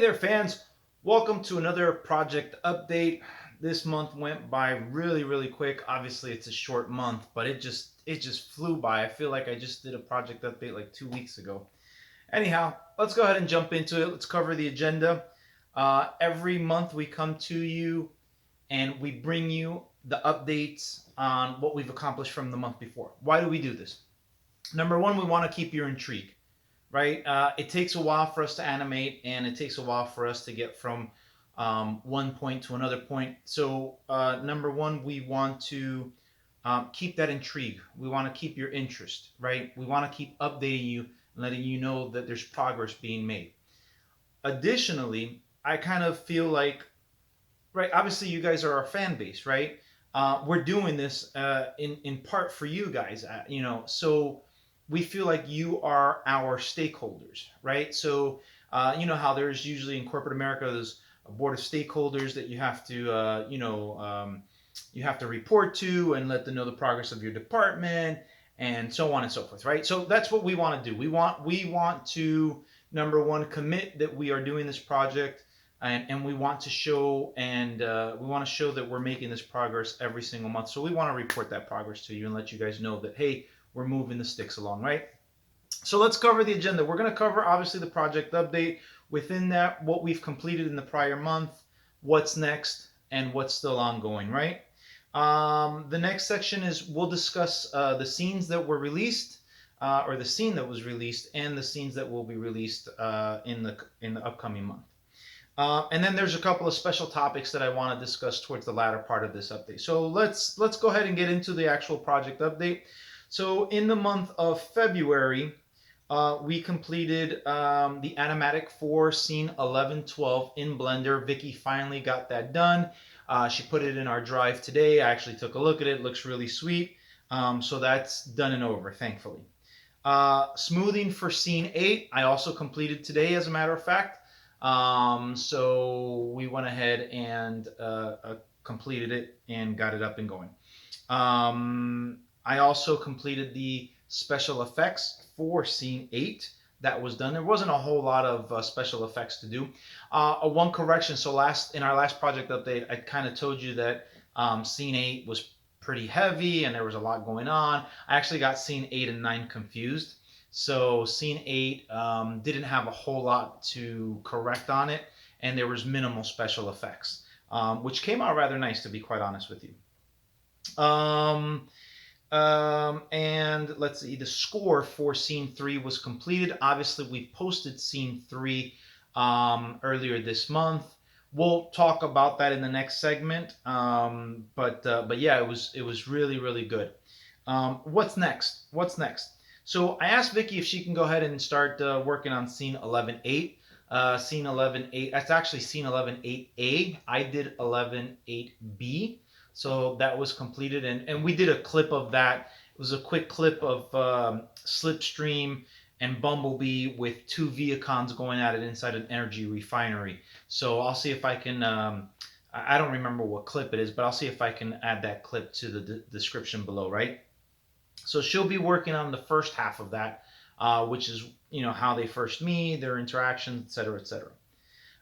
there, fans. Welcome to another project update. This month went by really quick. Obviously, it's a short month, but it just flew by. I feel like I just did a project update like 2 weeks ago. Anyhow, let's go ahead and jump into it. Let's cover the agenda. Every month we come to you and we bring you the updates on what we've accomplished from the month before. Why do we do this? Number one, we want to keep your intrigue, right? It takes a while for us to animate, and it takes a while for us to get from one point to another point. So, number one, we want to keep that intrigue. We want to keep your interest, right? We want to keep updating you and letting you know that there's progress being made. Additionally, I kind of feel like, right, obviously, you guys are our fan base, right? We're doing this in part for you guys, so we feel like you are our stakeholders, right? So you know how there's usually in corporate America there's a board of stakeholders that you have to you have to report to and let them know the progress of your department and so on and so forth, right? So that's what we want to do. We want to, number one, commit that we are doing this project, and we want to show we want to show that we're making this progress every single month. So we want to report that progress to you and let you guys know that, hey, we're moving the sticks along, right? So let's cover the agenda. We're going to cover obviously the project update. Within that, what we've completed in the prior month, what's next, and what's still ongoing, right? The next section is we'll discuss the scenes that were released, or the scene that was released, and the scenes that will be released in the upcoming month. And then there's a couple of special topics that I want to discuss towards the latter part of this update. So let's go ahead and get into the actual project update. So in the month of February, we completed the animatic for scene 1112 in Blender. Vicky finally got that done. She put it in our drive today. I actually took a look at it. It looks really sweet. So that's done and over, thankfully. Smoothing for scene 8, I also completed today, as a matter of fact. So we went ahead and completed it and got it up and going. I also completed the special effects for scene 8. That was done. There wasn't a whole lot of special effects to do. One correction. So in our last project update, I kind of told you that scene 8 was pretty heavy and there was a lot going on. I actually got scene 8 and 9 confused. So scene 8 didn't have a whole lot to correct on it, and there was minimal special effects, which came out rather nice, to be quite honest with you. And let's see, the score for scene 3 was completed. Obviously, we posted scene 3 earlier this month. We'll talk about that in the next segment. But yeah, it was really good. What's next? So I asked Vicky if she can go ahead and start working on scene 11.8. Scene 11.8, that's actually scene 11.8A. I did 11.8B. So that was completed, and we did a clip of that. It was a quick clip of Slipstream and Bumblebee with two Viacons going at it inside an energy refinery. So I'll see if I can, I don't remember what clip it is, but I'll see if I can add that clip to the description below, right? So she'll be working on the first half of that, which is, how they first meet, their interactions, etc., etc.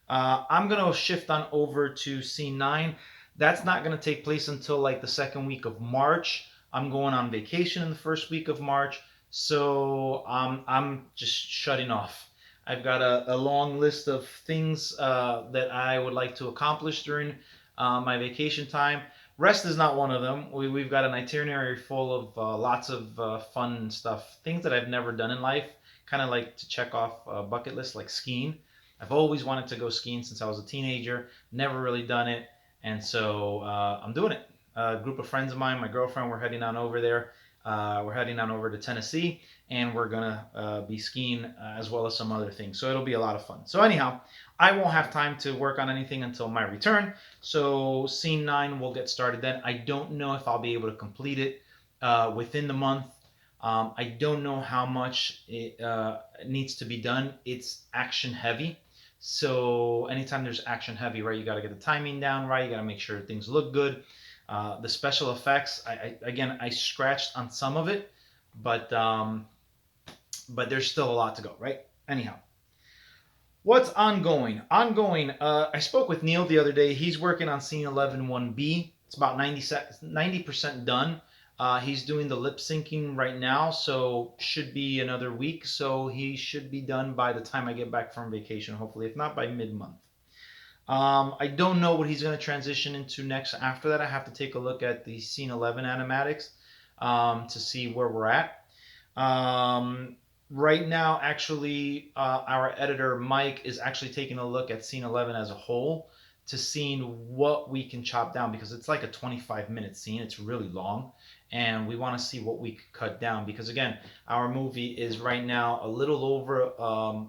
I'm going to shift on over to scene 9. That's not going to take place until like the second week of March. I'm going on vacation in the first week of March, so I'm just shutting off. I've got a long list of things that I would like to accomplish during my vacation time. Rest is not one of them. We've got an itinerary full of lots of fun stuff, things that I've never done in life, kind of like to check off a bucket list, like skiing. I've always wanted to go skiing since I was a teenager, never really done it. And so I'm doing it. A group of friends of mine, my girlfriend, we're heading on over there. We're heading on over to Tennessee, and we're going to be skiing as well as some other things. So it'll be a lot of fun. So anyhow, I won't have time to work on anything until my return. So scene 9 will get started then. I don't know if I'll be able to complete it within the month. I don't know how much it needs to be done. It's action heavy. So anytime there's action heavy, right, you got to get the timing down right. You got to make sure things look good. The special effects, I scratched on some of it, but there's still a lot to go, right? Anyhow, What's ongoing? Ongoing. I spoke with Neil the other day. He's working on scene 11-1B. It's about 90% done. He's doing the lip syncing right now, so should be another week. So he should be done by the time I get back from vacation, hopefully, if not by mid-month. I don't know what he's going to transition into next. After that, I have to take a look at the scene 11 animatics to see where we're at. Um, right now, actually, our editor Mike is actually taking a look at scene 11 as a whole to seeing what we can chop down because it's like a 25-minute scene. It's really long, and we want to see what we could cut down because again, our movie is right now a little over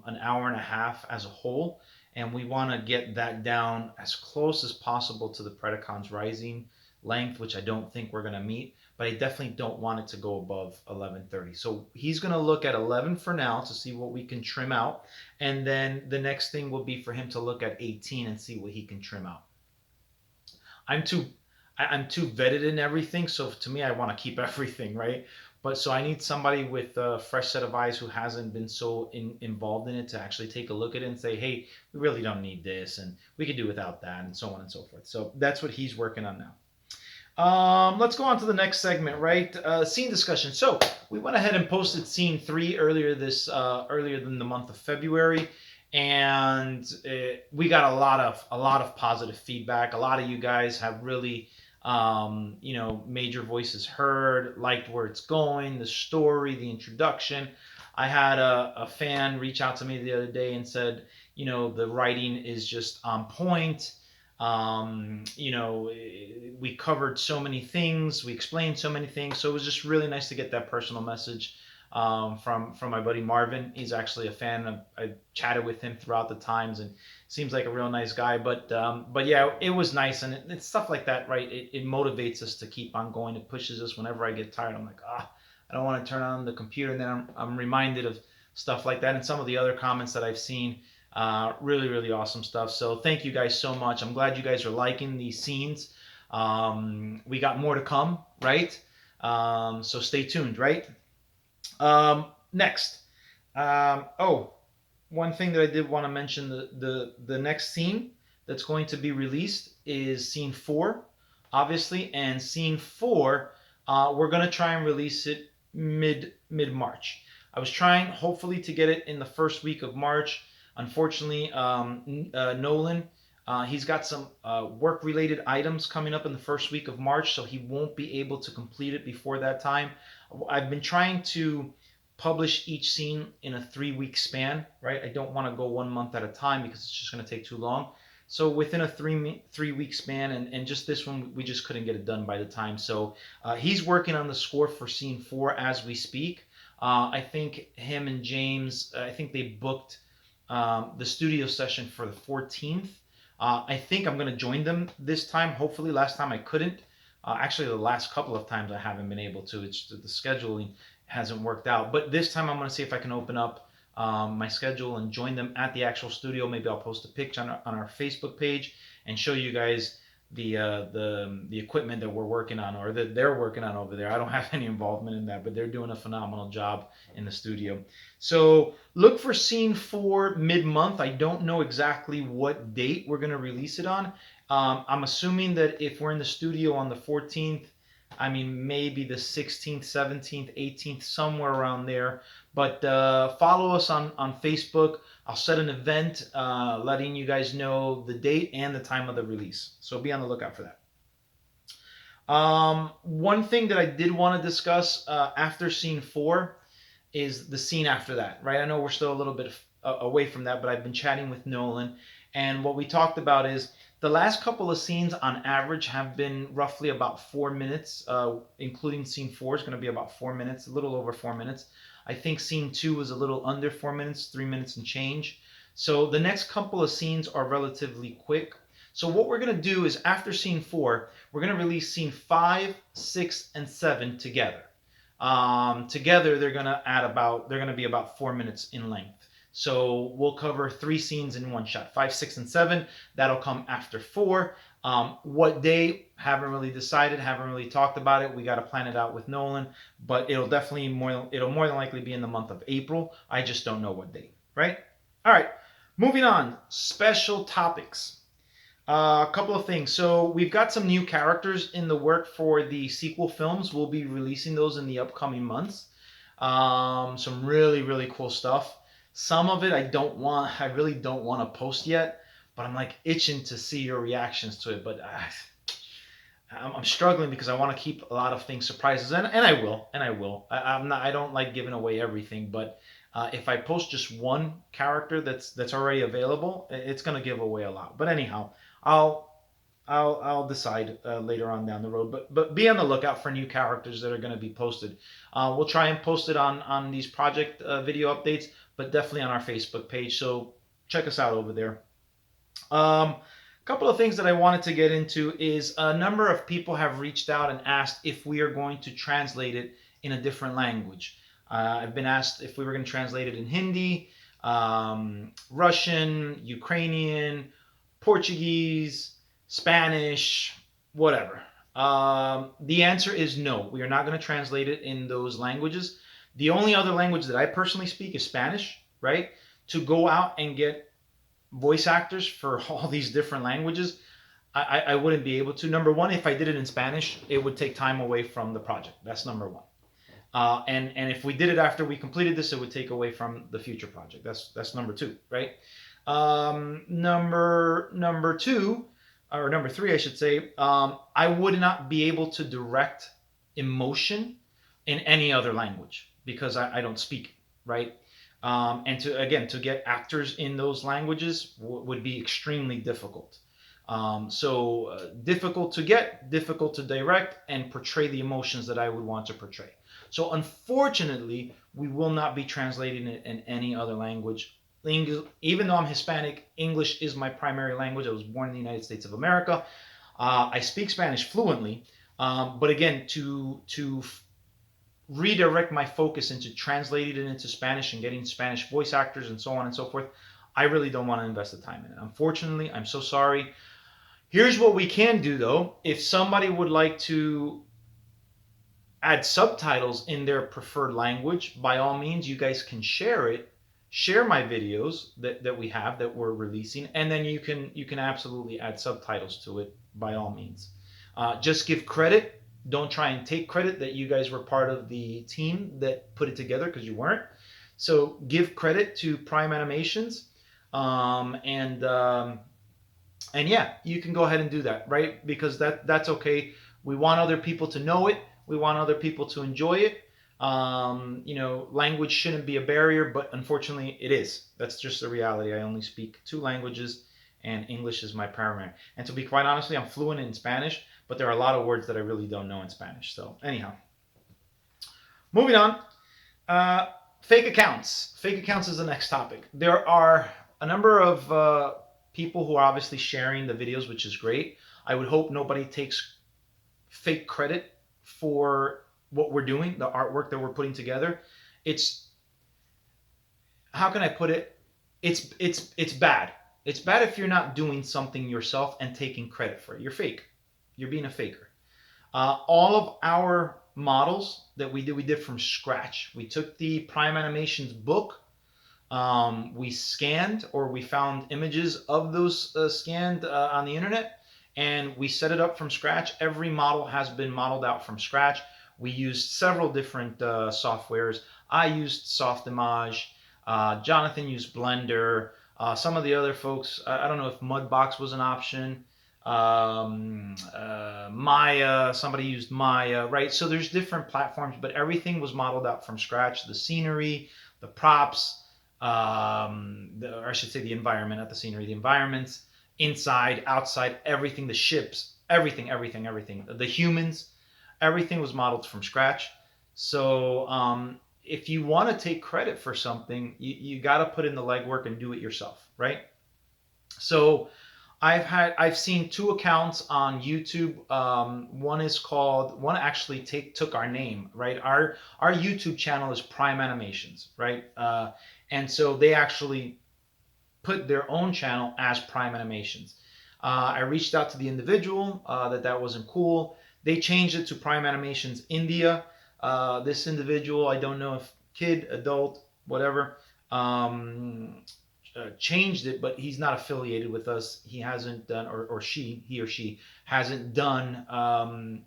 an hour and a half as a whole, and we want to get that down as close as possible to the Predacons Rising length, which I don't think we're going to meet, but I definitely don't want it to go above 11:30. So he's going to look at 11 for now to see what we can trim out, and then the next thing will be for him to look at 18 and see what he can trim out. I'm too I'm too vetted in everything, so to me I want to keep everything, right? But so I need somebody with a fresh set of eyes who hasn't been so involved in it to actually take a look at it and say, hey, we really don't need this, and we could do without that, and so on and so forth. So that's what he's working on now. Let's go on to the next segment, right? Scene discussion. So we went ahead and posted scene 3 earlier than the month of February, and we got a lot of positive feedback. A lot of you guys have really, made your voices heard, liked where it's going, the story, the introduction. I had a fan reach out to me the other day and said, the writing is just on point. We covered so many things, we explained so many things, so it was just really nice to get that personal message from my buddy Marvin. He's actually a fan. I chatted with him throughout the times, and seems like a real nice guy. But yeah, it was nice, and it's stuff like that, right? It motivates us to keep on going. It pushes us. Whenever I get tired, I'm like, I don't want to turn on the computer, and then I'm reminded of stuff like that, and some of the other comments that I've seen. Really, really awesome stuff. So thank you guys so much. I'm glad you guys are liking these scenes. We got more to come, right? So stay tuned, right? Next. Oh, one thing that I did want to mention, the next scene that's going to be released is scene 4, obviously, and scene 4, we're going to try and release it mid March. I was trying hopefully to get it in the first week of March. Unfortunately, Nolan, he's got some work related items coming up in the first week of March, so he won't be able to complete it before that time. I've been trying to publish each scene in a 3-week span, right? I don't want to go 1 month at a time because it's just going to take too long. So within a 3-week span, and just this one, we just couldn't get it done by the time. So he's working on the score for scene 4 as we speak. I think him and James, I think they booked the studio session for the 14th. I think I'm going to join them this time. Hopefully, last time I couldn't. Actually, the last couple of times I haven't been able to. It's the scheduling hasn't worked out. But this time I'm going to see if I can open up my schedule and join them at the actual studio. Maybe I'll post a picture on our Facebook page and show you guys the equipment that we're working on, or that they're working on over there. I don't have any involvement in that, but they're doing a phenomenal job in the studio. So look for scene 4 mid-month. I don't know exactly what date we're going to release it on. I'm assuming that if we're in the studio on the 14th, I mean, maybe the 16th, 17th, 18th, somewhere around there. But follow us on Facebook. I'll set an event letting you guys know the date and the time of the release. So be on the lookout for that. One thing that I did want to discuss after scene 4 is the scene after that, right? I know we're still a little bit away from that, but I've been chatting with Nolan, and what we talked about is the last couple of scenes on average have been roughly about 4 minutes, including scene 4 is going to be about 4 minutes, a little over 4 minutes. I think scene 2 was a little under 4 minutes, 3 minutes and change. So the next couple of scenes are relatively quick. So what we're going to do is after scene 4, we're going to release scene 5, 6, and 7 together. Together they're going to be about 4 minutes in length. So we'll cover 3 scenes in one shot, 5, 6, and 7. That'll come after 4. What day? Haven't really decided. Haven't really talked about it. We got to plan it out with Nolan, but it'll more than likely be in the month of April. I just don't know what date. Right? All right. Moving on, special topics. A couple of things. So we've got some new characters in the work for the sequel films. We'll be releasing those in the upcoming months. Some really really cool stuff. Some of it I really don't want to post yet, but I'm like itching to see your reactions to it. But I'm struggling because I want to keep a lot of things surprises, and I will, and I will. I'm not. I don't like giving away everything, but if I post just one character that's already available, it's gonna give away a lot. But anyhow, I'll I'll decide later on down the road. But be on the lookout for new characters that are going to be posted. We'll try and post it on these project video updates, but definitely on our Facebook page. So check us out over there. A couple of things that I wanted to get into is a number of people have reached out and asked if we are going to translate it in a different language. I've been asked if we were going to translate it in Hindi, Russian, Ukrainian, Portuguese, Spanish, whatever. The answer is no. We are not going to translate it in those languages. The only other language that I personally speak is Spanish, right? To go out and get voice actors for all these different languages, I wouldn't be able to. Number one, if I did it in Spanish, it would take time away from the project. That's number one. And if we did it after we completed this, it would take away from the future project. That's number two, right? Number two, or number three, I should say. I would not be able to direct emotion in any other language because I don't speak it, right? And to get actors in those languages would be extremely difficult. Difficult to get, difficult to direct, and portray the emotions that I would want to portray. So unfortunately, we will not be translating it in any other language. Even though I'm Hispanic, English is my primary language. I was born in the United States of America. I speak Spanish fluently, but again, to redirect my focus into translating it into Spanish and getting Spanish voice actors and so on and so forth, I really don't want to invest the time in it. Unfortunately, I'm so sorry. Here's what we can do though. If somebody would like to add subtitles in their preferred language, by all means, you guys can share it. Share my videos that we have that we're releasing, and then you can absolutely add subtitles to it by all means. Just give credit. Don't try and take credit that you guys were part of the team that put it together because you weren't. So give credit to Prime Animations, and yeah, you can go ahead and do that, right? Because that's okay. We want other people to know it. We want other people to enjoy it. Language shouldn't be a barrier, but unfortunately it is. That's just the reality. I only speak two languages, and English is my primary. And to be quite honestly, I'm fluent in Spanish, but there are a lot of words that I really don't know in Spanish. So anyhow, moving on. Fake accounts. Fake accounts is the next topic. There are a number of people who are obviously sharing the videos, which is great. I would hope nobody takes fake credit for what we're doing, the artwork that we're putting together. It's, how can I put it? It's bad. It's bad if you're not doing something yourself and taking credit for it. You're fake. You're being a faker. All of our models that we did from scratch. We took the Prime Animations book. We scanned, or we found images of those scanned on the internet, and we set it up from scratch. Every model has been modeled out from scratch. We used several different softwares. I used Softimage. Jonathan used Blender. Some of the other folks, I don't know if Mudbox was an option. Maya, somebody used Maya, right? So there's different platforms, but everything was modeled out from scratch. The scenery, the props, or I should say the environment, not the scenery, the environments, inside, outside, everything, the ships, everything, the humans, everything was modeled from scratch. So if you want to take credit for something, you got to put in the legwork and do it yourself, right? So I've seen two accounts on YouTube. One actually took our name, right? Our YouTube channel is Prime Animations, right? And so they actually put their own channel as Prime Animations. I reached out to the individual that wasn't cool. They changed it to Prime Animations India. This individual, I don't know if kid, adult, whatever, changed it, but he's not affiliated with us. He hasn't done, or she, he or she hasn't done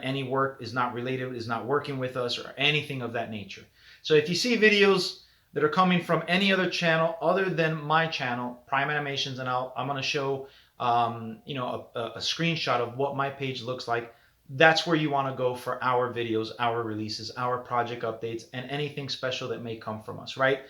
any work, is not related, is not working with us, or anything of that nature. So if you see videos that are coming from any other channel other than my channel, Prime Animations, and I'm going to show a screenshot of what my page looks like. That's where you want to go for our videos, our releases, our project updates, and anything special that may come from us, right?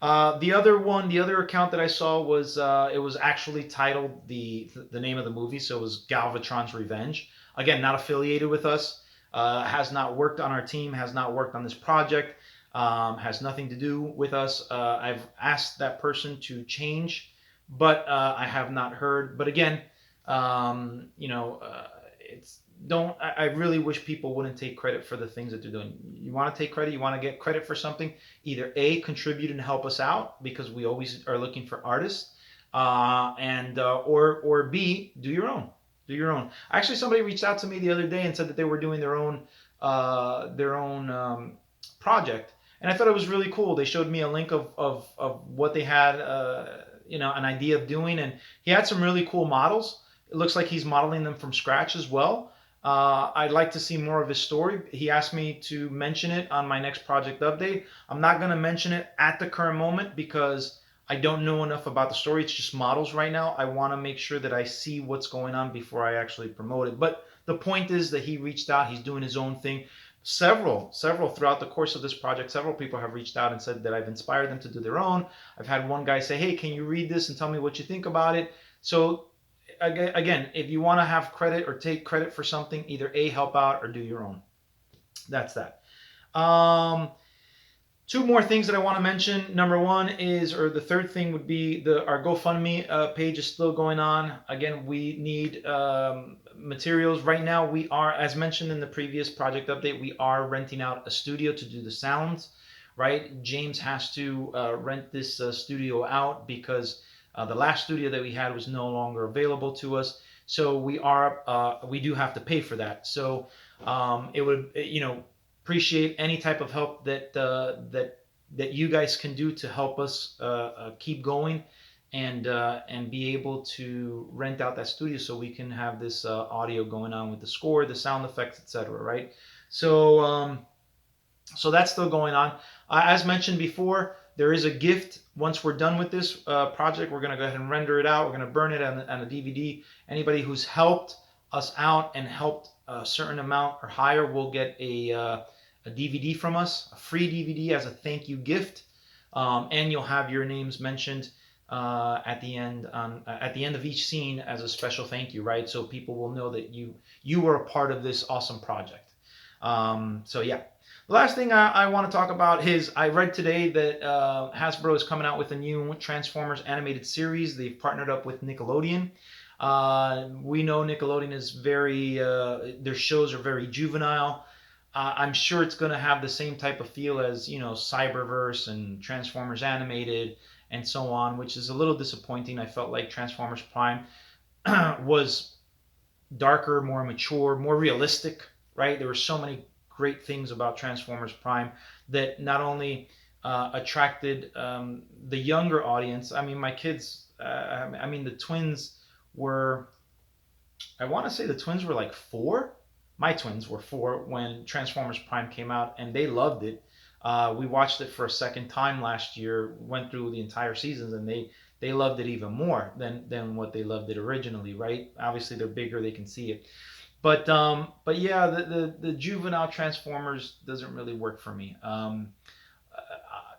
The other account that I saw was it was actually titled the name of the movie, so it was Galvatron's Revenge. Again, not affiliated with us, has not worked on our team, has not worked on this project, has nothing to do with us. I've asked that person to change, but I have not heard. But again, it's don't. I really wish people wouldn't take credit for the things that they're doing. You want to take credit, you want to get credit for something. Either A, contribute and help us out because we always are looking for artists, or B, do your own. Do your own. Actually, somebody reached out to me the other day and said that they were doing their own project, and I thought it was really cool. They showed me a link of what they had, an idea of doing, and he had some really cool models. It looks like he's modeling them from scratch as well. I'd like to see more of his story. He asked me to mention it on my next project update. I'm not going to mention it at the current moment because I don't know enough about the story. It's just models right now. I want to make sure that I see what's going on before I actually promote it. But the point is that he reached out. He's doing his own thing. Several throughout the course of this project, several people have reached out and said that I've inspired them to do their own. I've had one guy say, hey, can you read this and tell me what you think about it? So again, if you want to have credit or take credit for something, either A, help out, or do your own. That's that. Two more things that I want to mention. Number one is, or the third thing would be our GoFundMe page is still going on. Again, we need materials. Right now, we are, as mentioned in the previous project update, we are renting out a studio to do the sounds, right? James has to rent this studio out because the last studio that we had was no longer available to us. So we do have to pay for that. So it would, appreciate any type of help that you guys can do to help us keep going and be able to rent out that studio so we can have this audio going on with the score, the sound effects, etc. Right? So that's still going on. As mentioned before, there is a gift. Once we're done with this project, we're going to go ahead and render it out. We're going to burn it on a DVD. Anybody who's helped us out and helped a certain amount or higher will get a DVD from us, a free DVD as a thank you gift, and you'll have your names mentioned at the end of each scene as a special thank you, right? So people will know that you were a part of this awesome project. So yeah. The last thing I want to talk about is I read today that Hasbro is coming out with a new Transformers animated series. They've partnered up with Nickelodeon. We know Nickelodeon is their shows are very juvenile. I'm sure it's going to have the same type of feel as, Cyberverse and Transformers Animated and so on, which is a little disappointing. I felt like Transformers Prime was darker, more mature, more realistic, right? There were so many great things about Transformers Prime that not only attracted the younger audience. I mean, my kids, the twins were, I want to say the twins were like 4. My twins were 4 when Transformers Prime came out, and they loved it. We watched it for a second time last year, went through the entire seasons, and they loved it even more than what they loved it originally, right? Obviously, they're bigger, they can see it. But yeah, the juvenile Transformers doesn't really work for me. I'm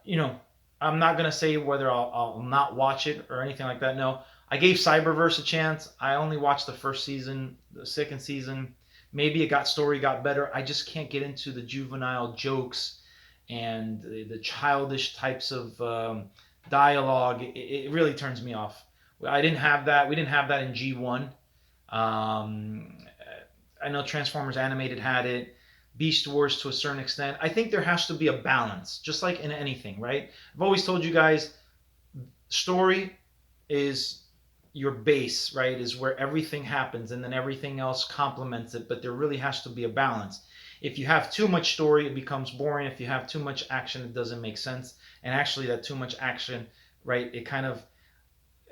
not gonna say whether I'll not watch it or anything like that. No, I gave Cyberverse a chance. I only watched the first season, the second season. Maybe it story got better. I just can't get into the juvenile jokes and the childish types of dialogue. It really turns me off. I didn't have that. We didn't have that in G1. I know Transformers Animated had it. Beast Wars to a certain extent. I think there has to be a balance, just like in anything, right? I've always told you guys, story is your base, right? Is where everything happens, and then everything else complements it. But there really has to be a balance. If you have too much story, it becomes boring. If you have too much action, it doesn't make sense. And actually, that too much action, right? It kind of,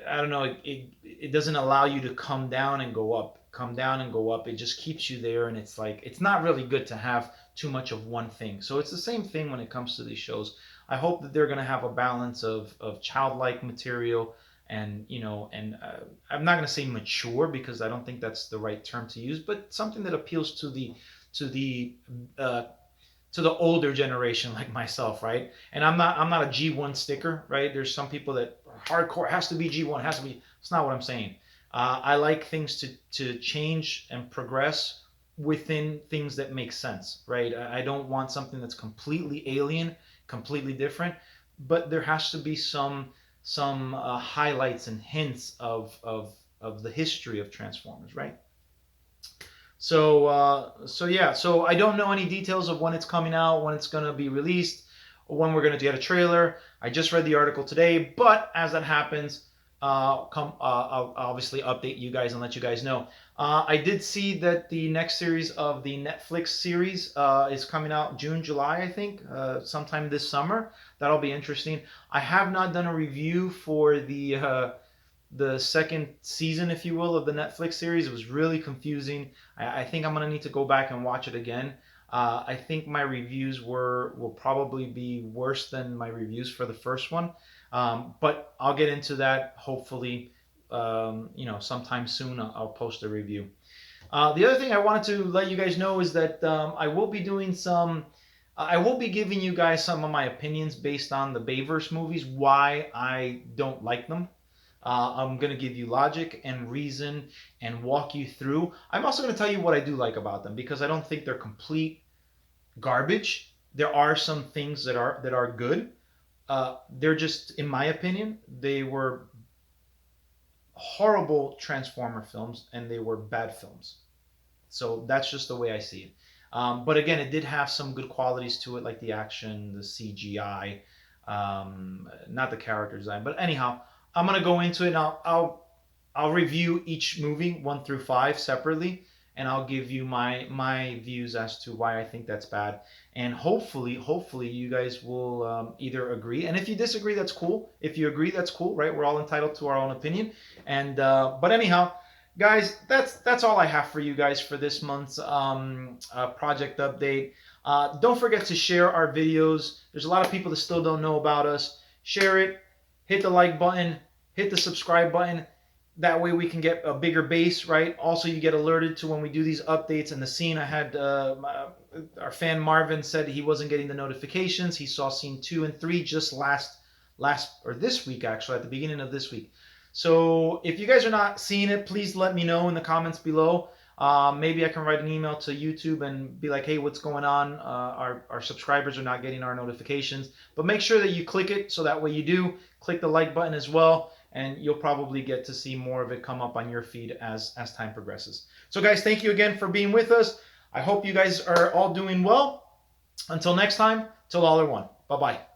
I don't know, it doesn't allow you to come down and go up, come down and go up. It just keeps you there, and it's like it's not really good to have too much of one thing. So it's the same thing when it comes to these shows. I hope that they're going to have a balance of childlike material and I'm not going to say mature because I don't think that's the right term to use, but something that appeals to the uh, to the older generation like myself, right? And I'm not a G1 sticker, right? There's some people that hardcore has to be G1, has to be. It's not what I'm saying. I like things to change and progress within things that make sense, right? I don't want something that's completely alien, completely different, but there has to be some highlights and hints of the history of Transformers, right? So yeah, so I don't know any details of when it's coming out, when it's gonna be released, or when we're gonna get a trailer. I just read the article today, but as that happens, I'll obviously update you guys and let you guys know. I did see that the next series of the Netflix series is coming out June, July, I think, sometime this summer. That'll be interesting. I have not done a review for the second season, if you will, of the Netflix series. It was really confusing. I think I'm gonna need to go back and watch it again. I think my reviews will probably be worse than my reviews for the first one, but I'll get into that hopefully. Sometime soon I'll post a review. The other thing I wanted to let you guys know is that I will be doing some. I will be giving you guys some of my opinions based on the Bayverse movies, why I don't like them. I'm going to give you logic and reason and walk you through. I'm also going to tell you what I do like about them because I don't think they're complete garbage. There are some things that are good. They're just, in my opinion, they were horrible Transformer films and they were bad films. So that's just the way I see it. But again, it did have some good qualities to it, like the action, the CGI, not the character design. But anyhow, I'm gonna go into it. And I'll review each movie 1 through 5 separately, and I'll give you my views as to why I think that's bad. And hopefully you guys will either agree, and if you disagree, that's cool. If you agree, that's cool, right? We're all entitled to our own opinion. And but anyhow, guys, that's all I have for you guys for this month's project update. Don't forget to share our videos. There's a lot of people that still don't know about us. Share it, hit the like button, hit the subscribe button. That way we can get a bigger base, right? Also, you get alerted to when we do these updates. And the scene I had, our fan Marvin said he wasn't getting the notifications. He saw scene 2 and 3 just last or this week, actually, at the beginning of this week. So if you guys are not seeing it, please let me know in the comments below. Maybe I can write an email to YouTube and be like, hey, what's going on? Our subscribers are not getting our notifications. But make sure that you click it so that way you do. Click the like button as well, and you'll probably get to see more of it come up on your feed as time progresses. So guys, thank you again for being with us. I hope you guys are all doing well. Until next time, till all are one. Bye-bye.